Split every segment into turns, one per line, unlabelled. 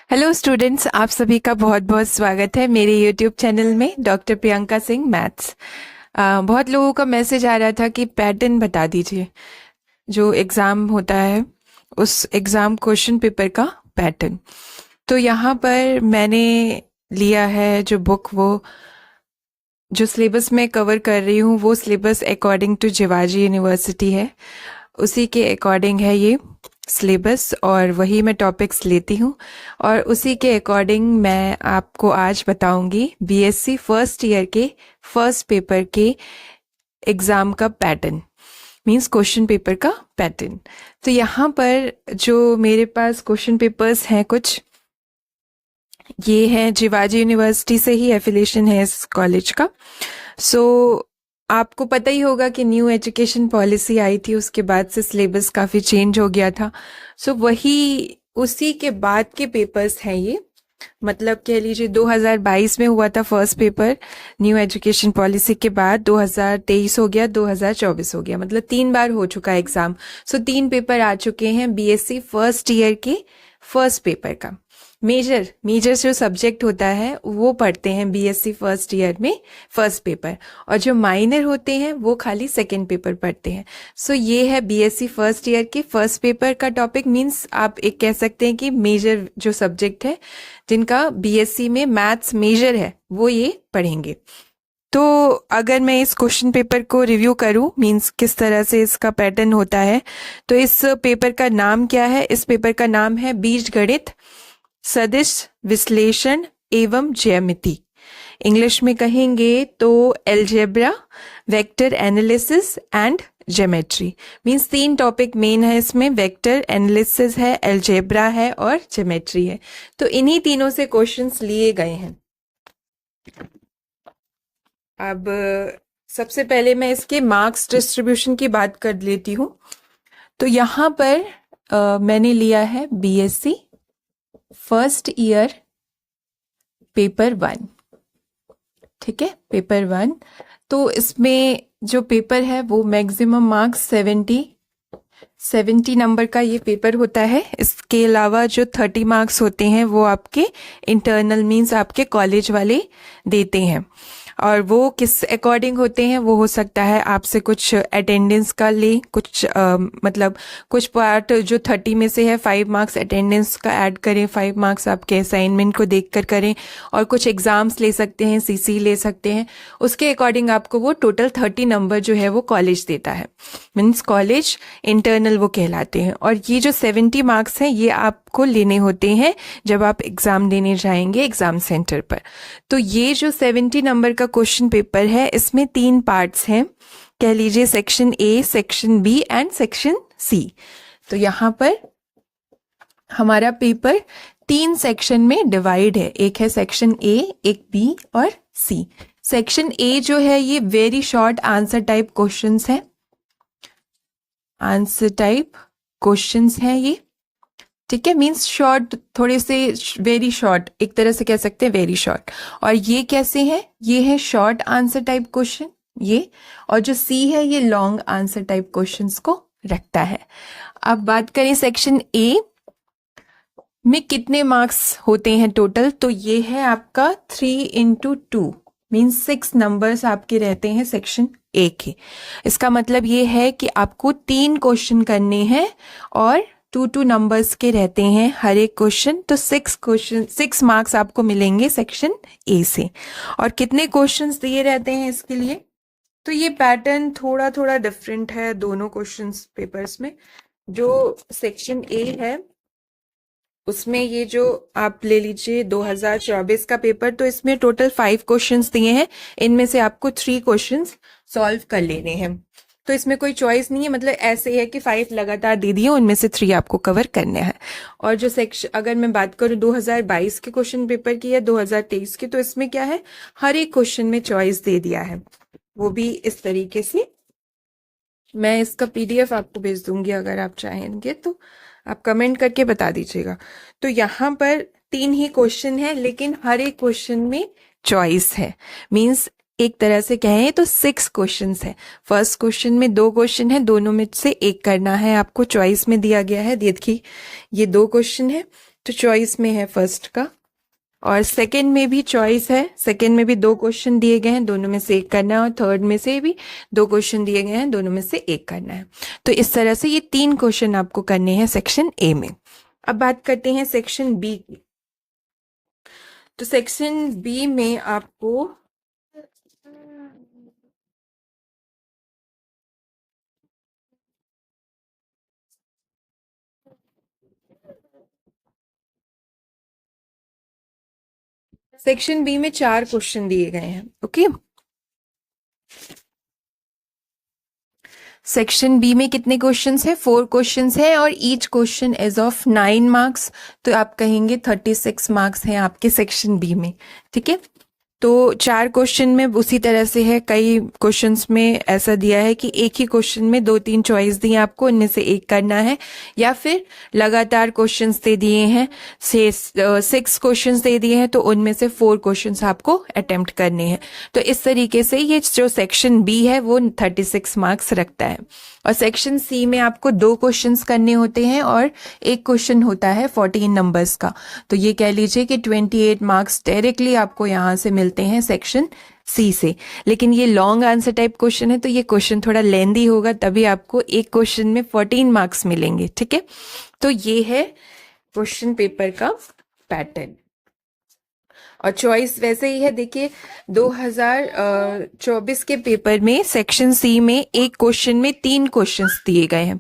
Hello students, आप सभी का बहुत बहुत स्वागत है मेरे यूट्यूब चैनल में डॉक्टर प्रियंका सिंह मैथ्स। बहुत लोगों का मैसेज आ रहा था कि पैटर्न बता दीजिए, जो एग्ज़ाम होता है उस एग्ज़ाम क्वेश्चन पेपर का पैटर्न। तो यहाँ पर मैंने लिया है जो बुक, वो जो सिलेबस मैं कवर कर रही हूँ वो syllabus according to Jiwaji university है, उसी के अकॉर्डिंग है ये सिलेबस, और वही मैं टॉपिक्स लेती हूँ और उसी के अकॉर्डिंग मैं आपको आज बताऊंगी बीएससी फर्स्ट ईयर के फर्स्ट पेपर के एग्ज़ाम का पैटर्न, मींस क्वेश्चन पेपर का पैटर्न। तो यहाँ पर जो मेरे पास क्वेश्चन पेपर्स हैं कुछ ये हैं, जिवाजी यूनिवर्सिटी से ही एफिलिएशन है इस कॉलेज का। सो आपको पता ही होगा कि न्यू एजुकेशन पॉलिसी आई थी, उसके बाद से सिलेबस काफ़ी चेंज हो गया था। सो वही उसी के बाद के पेपर्स हैं ये, मतलब कह लीजिए 2022 में हुआ था first paper, new education policy के बाद 2023 हो गया, 2024 हो गया, मतलब 3 बार हो चुका है एग्जाम। सो 3 पेपर आ चुके हैं बीएससी फर्स्ट ईयर के फर्स्ट पेपर का। मेजर जो सब्जेक्ट होता है वो पढ़ते हैं बीएससी फर्स्ट ईयर में फर्स्ट पेपर, और जो माइनर होते हैं वो खाली सेकंड पेपर पढ़ते हैं। सो ये है बीएससी फर्स्ट ईयर के फर्स्ट पेपर का टॉपिक, मींस आप एक कह सकते हैं कि मेजर जो सब्जेक्ट है जिनका बीएससी में मैथ्स मेजर है वो ये पढ़ेंगे। तो अगर मैं इस क्वेश्चन पेपर को रिव्यू करूं, मींस किस तरह से इसका पैटर्न होता है, तो इस पेपर का नाम क्या है? इस पेपर का नाम है बीजगणित, सदिश विश्लेषण एवं ज्यामिति। इंग्लिश में कहेंगे तो algebra, vector analysis and geometry. Means 3 topic main है इसमें, वेक्टर एनालिसिस है, एलजेब्रा है और ज्योमेट्री है। तो इन्हीं तीनों से क्वेश्चंस लिए गए हैं। अब सबसे पहले मैं इसके मार्क्स डिस्ट्रीब्यूशन की बात कर लेती हूँ। तो यहाँ पर मैंने लिया है बीएससी फर्स्ट ईयर पेपर 1, ठीक है, पेपर 1। तो इसमें जो पेपर है वो मैक्सिमम मार्क्स 70 नंबर का ये पेपर होता है। इसके अलावा जो 30 मार्क्स होते हैं वो आपके इंटरनल, मींस आपके कॉलेज वाले देते हैं, और वो किस अकॉर्डिंग होते हैं वो हो सकता है आपसे कुछ अटेंडेंस का ले, कुछ मतलब कुछ पार्ट जो 30 में से है 5 मार्क्स अटेंडेंस का ऐड करें, 5 मार्क्स आपके असाइनमेंट को देखकर करें, और कुछ एग्जाम्स ले सकते हैं, सीसी ले सकते हैं। उसके अकॉर्डिंग आपको वो टोटल 30 नंबर जो है वो कॉलेज देता है, मीन्स कॉलेज इंटरनल वो कहलाते हैं। और ये जो 70 मार्क्स हैं ये आपको लेने होते हैं जब आप एग्जाम देने जाएंगे एग्जाम सेंटर पर। तो ये जो 70 नंबर का क्वेश्चन पेपर है इसमें 3 पार्ट्स हैं, कह लीजिए section A, section B and section C. तो यहाँ पर हमारा पेपर 3 सेक्शन में डिवाइड है, एक है सेक्शन ए, एक बी और सी। सेक्शन ए जो है ये very short answer type questions है, आंसर टाइप क्वेश्चंस हैं ये, ठीक है, मींस शॉर्ट, थोड़े से वेरी शॉर्ट, एक तरह से कह सकते हैं वेरी शॉर्ट। और ये कैसे हैं? ये है शॉर्ट आंसर टाइप क्वेश्चन ये, और जो सी है ये लॉन्ग आंसर टाइप क्वेश्चंस को रखता है। अब बात करें सेक्शन ए में कितने मार्क्स होते हैं टोटल, तो ये है आपका 3×2, मीन्स 6 नंबर्स आपके रहते हैं सेक्शन ए के। इसका मतलब ये है कि आपको 3 क्वेश्चन करने हैं और 2 नंबर्स के रहते हैं हर एक क्वेश्चन, तो 6 मार्क्स आपको मिलेंगे सेक्शन ए से। और कितने क्वेश्चंस दिए रहते हैं इसके लिए, तो ये पैटर्न थोड़ा थोड़ा डिफरेंट है दोनों क्वेश्चंस पेपर्स में। जो सेक्शन ए है उसमें ये जो आप ले लीजिए 2024 का पेपर, तो इसमें टोटल 5 क्वेश्चंस दिए हैं, इनमें से आपको 3 क्वेश्चंस सॉल्व कर लेने हैं। तो इसमें कोई चॉइस नहीं है, मतलब ऐसे है कि 5 लगातार दे दिए, उनमें से 3 आपको कवर करने हैं। और जो सेक्शन, अगर मैं बात करूं 2022 के क्वेश्चन पेपर की या 2023 की, तो इसमें क्या है, हर एक क्वेश्चन में चॉइस दे दिया है, वो भी इस तरीके से। मैं इसका पीडीएफ आपको भेज दूंगी, अगर आप चाहेंगे तो आप कमेंट करके बता दीजिएगा। तो यहाँ पर 3 ही क्वेश्चन है, लेकिन हर एक क्वेश्चन में चॉइस है, मींस एक तरह से कहें तो 6 क्वेश्चंस है। फर्स्ट क्वेश्चन में 2 क्वेश्चन है, दोनों में से एक करना है आपको, चॉइस में दिया गया है। देखिए ये 2 क्वेश्चन है, तो चॉइस में है फर्स्ट का, और सेकंड में भी चॉइस है। सेकंड में भी 2 क्वेश्चन दिए गए हैं, दोनों में से एक करना है, और थर्ड में से भी 2 क्वेश्चन दिए गए हैं, दोनों में से एक करना है। तो इस तरह से ये 3 क्वेश्चन आपको करने हैं सेक्शन ए में। अब बात करते हैं सेक्शन बी की। तो सेक्शन बी में आपको सेक्शन बी में 4 क्वेश्चन दिए गए हैं। ओके, सेक्शन बी में कितने क्वेश्चंस हैं? 4 क्वेश्चंस हैं, और each question is of 9 marks. तो आप कहेंगे 36 मार्क्स हैं आपके सेक्शन बी में। ठीक है, तो 4 क्वेश्चन में उसी तरह से है। कई क्वेश्चंस में ऐसा दिया है कि एक ही क्वेश्चन में 2-3 चॉइस दी हैं आपको, उनमें से एक करना है, या फिर लगातार क्वेश्चन्स दे दिए हैं, से 6 क्वेश्चंस दे दिए हैं, तो उनमें से 4 क्वेश्चंस आपको अटेम्प्ट करने हैं। तो इस तरीके से ये जो सेक्शन बी है वो 36 मार्क्स रखता है। और सेक्शन सी में आपको 2 क्वेश्चंस करने होते हैं, और एक क्वेश्चन होता है 14 नंबर्स का। तो ये कह लीजिए कि 28 मार्क्स डायरेक्टली आपको यहाँ से मिलते हैं सेक्शन सी से। लेकिन ये लॉन्ग आंसर टाइप क्वेश्चन है, तो ये क्वेश्चन थोड़ा लेंदी होगा, तभी आपको एक क्वेश्चन में 14 मार्क्स मिलेंगे। ठीक है, तो ये है क्वेश्चन पेपर का पैटर्न। और चॉइस वैसे ही है, देखिए 2024 के पेपर में सेक्शन सी में एक क्वेश्चन में 3 क्वेश्चंस दिए गए हैं।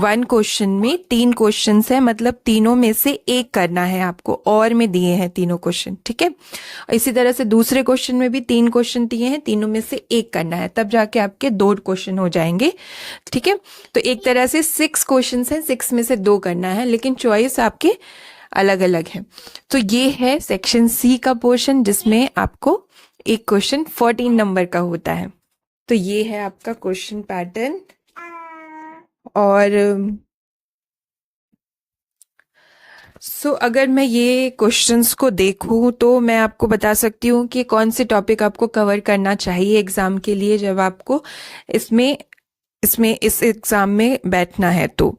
1 क्वेश्चन में 3 क्वेश्चंस है, मतलब तीनों में से एक करना है आपको, और में दिए हैं तीनों क्वेश्चन। ठीक है, इसी तरह से दूसरे क्वेश्चन में भी 3 क्वेश्चन दिए हैं, तीनों में से एक करना है, तब जाके आपके 2 क्वेश्चन हो जाएंगे। ठीक है, तो एक तरह से 6 क्वेश्चन हैं, 6 में से 2 करना है, लेकिन चॉइस आपके अलग अलग है। तो ये है सेक्शन सी का पोर्शन, जिसमें आपको एक क्वेश्चन 14 नंबर का होता है। तो ये है आपका क्वेश्चन पैटर्न। और अगर मैं ये क्वेश्चंस को देखूं तो मैं आपको बता सकती हूँ कि कौन से टॉपिक आपको कवर करना चाहिए एग्जाम के लिए, जब आपको इस एग्जाम में बैठना है। तो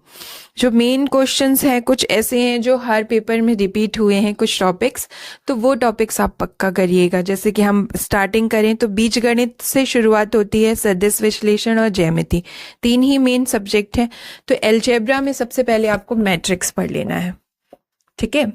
जो मेन क्वेश्चंस हैं कुछ ऐसे हैं जो हर पेपर में रिपीट हुए हैं कुछ टॉपिक्स, तो वो टॉपिक्स आप पक्का करिएगा। जैसे कि हम स्टार्टिंग करें तो बीजगणित से शुरुआत होती है, सदिश विश्लेषण और ज्यामिति, 3 ही मेन सब्जेक्ट हैं। तो अलजेब्रा में सबसे पहले आपको मैट्रिक्स पढ़ लेना है। ठीक है,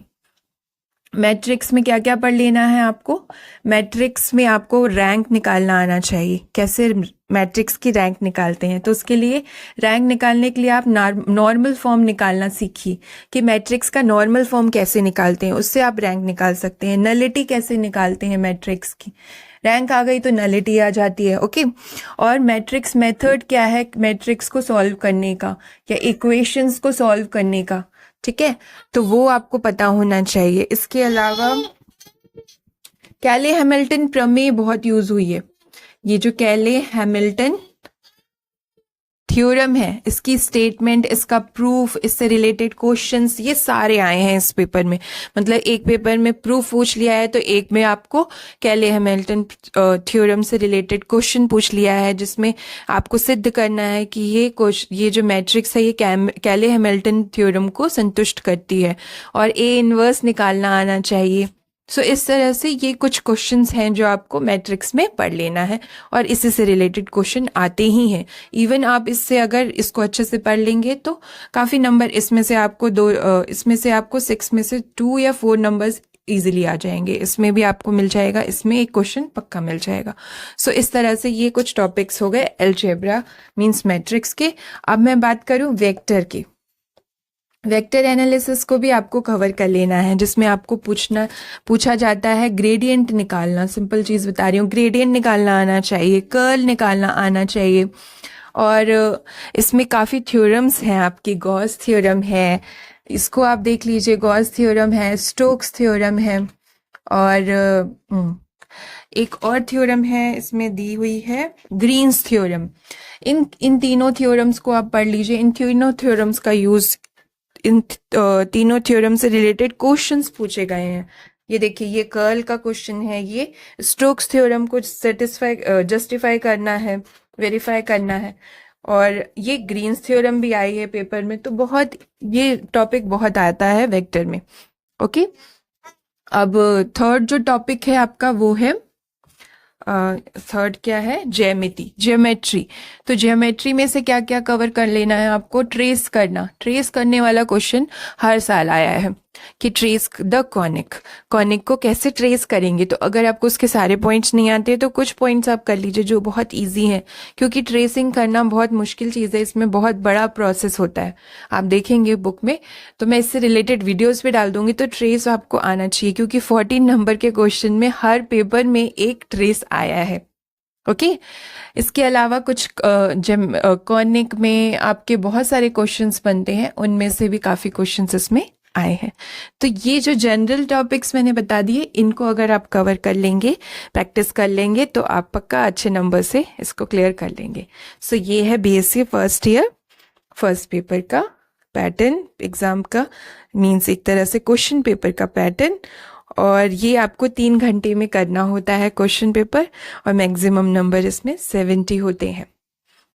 मैट्रिक्स में क्या क्या पढ़ लेना है आपको? मैट्रिक्स में आपको रैंक निकालना आना चाहिए। कैसे मैट्रिक्स की रैंक निकालते हैं? तो उसके लिए रैंक निकालने के लिए आप नॉर्मल फॉर्म निकालना सीखिए कि मैट्रिक्स का नॉर्मल फॉर्म कैसे निकालते हैं, उससे आप रैंक निकाल सकते हैं। नलिटी कैसे निकालते हैं मैट्रिक्स की, रैंक आ गई तो नलिटी आ जाती है। ओके, और मैट्रिक्स मेथड क्या है मैट्रिक्स को सॉल्व करने का, या इक्वेशंस को सॉल्व करने का। ठीक है, तो वो आपको पता होना चाहिए। इसके अलावा कैले हैमिल्टन प्रमेय बहुत यूज हुई है। ये जो कैले हैमिल्टन थ्योरम है, इसकी स्टेटमेंट, इसका प्रूफ, इससे रिलेटेड क्वेश्चंस, ये सारे आए हैं इस पेपर में। मतलब एक पेपर में प्रूफ पूछ लिया है, तो एक में आपको कैले हैमिल्टन थ्योरम से रिलेटेड क्वेश्चन पूछ लिया है, जिसमें आपको सिद्ध करना है कि ये जो मैट्रिक्स है ये कैले हैमिल्टन थ्योरम को संतुष्ट करती है, और ए इनवर्स निकालना आना चाहिए। इस तरह से ये कुछ क्वेश्चंस हैं जो आपको मैट्रिक्स में पढ़ लेना है, और इसी से रिलेटेड क्वेश्चन आते ही हैं। इवन आप इससे अगर इसको अच्छे से पढ़ लेंगे तो काफ़ी नंबर इसमें से आपको इसमें से आपको 6 में से 2 या 4 नंबर्स इजीली आ जाएंगे। इसमें भी आपको मिल जाएगा, इसमें एक क्वेश्चन पक्का मिल जाएगा। इस तरह से ये कुछ टॉपिक्स हो गए अलजेब्रा मीन्स मैट्रिक्स के। अब मैं बात करूँ वेक्टर की। वेक्टर एनालिसिस को भी आपको कवर कर लेना है, जिसमें आपको पूछा जाता है ग्रेडियंट निकालना। सिंपल चीज़ बता रही हूँ, ग्रेडियंट निकालना आना चाहिए, कर्ल निकालना आना चाहिए। और इसमें काफ़ी थ्योरम्स हैं आपकी। गॉस थ्योरम है, इसको आप देख लीजिए, गॉस थ्योरम है, स्टोक्स थ्योरम है, और एक और थ्योरम है इसमें दी हुई है, ग्रीन्स थ्योरम। इन तीनों थ्योरम्स को आप पढ़ लीजिए। इन तीनों थ्योरम्स का यूज़, इन तीनों थ्योरम से रिलेटेड क्वेश्चंस पूछे गए हैं। ये देखिए, ये कर्ल का क्वेश्चन है, ये स्टोक्स थ्योरम को जस्टिफाई करना है, वेरीफाई करना है, और ये ग्रीन्स थ्योरम भी आई है पेपर में। तो बहुत ये टॉपिक बहुत आता है वेक्टर में। ओके। अब थर्ड जो टॉपिक है आपका वो है, थर्ड क्या है, ज्यामिति, ज्योमेट्री। तो ज्योमेट्री में से क्या क्या कवर कर लेना है आपको, ट्रेस करना, ट्रेस करने वाला क्वेश्चन हर साल आया है कि ट्रेस द कॉनिक, कॉनिक को कैसे ट्रेस करेंगे। तो अगर आपको उसके सारे पॉइंट्स नहीं आते तो कुछ पॉइंट्स आप कर लीजिए जो बहुत इजी हैं, क्योंकि ट्रेसिंग करना बहुत मुश्किल चीज़ है, इसमें बहुत बड़ा प्रोसेस होता है। आप देखेंगे बुक में, तो मैं इससे रिलेटेड वीडियोस भी डाल दूंगी। तो ट्रेस आपको आना चाहिए, क्योंकि 14 नंबर के क्वेश्चन में हर पेपर में एक ट्रेस आया है। ओके। इसके अलावा कुछ कॉनिक में आपके बहुत सारे क्वेश्चंस बनते हैं, उनमें से भी काफ़ी क्वेश्चंस इसमें आए हैं। तो ये जो जनरल टॉपिक्स मैंने बता दिए, इनको अगर आप कवर कर लेंगे, प्रैक्टिस कर लेंगे, तो आप पक्का अच्छे नंबर से इसको क्लियर कर लेंगे। सो ये है BSc first year first paper का पैटर्न, एग्जाम का मीन्स एक तरह से क्वेश्चन पेपर का पैटर्न। और ये आपको 3 घंटे में करना होता है क्वेश्चन पेपर, और मैक्सिमम नंबर इसमें 70 होते हैं।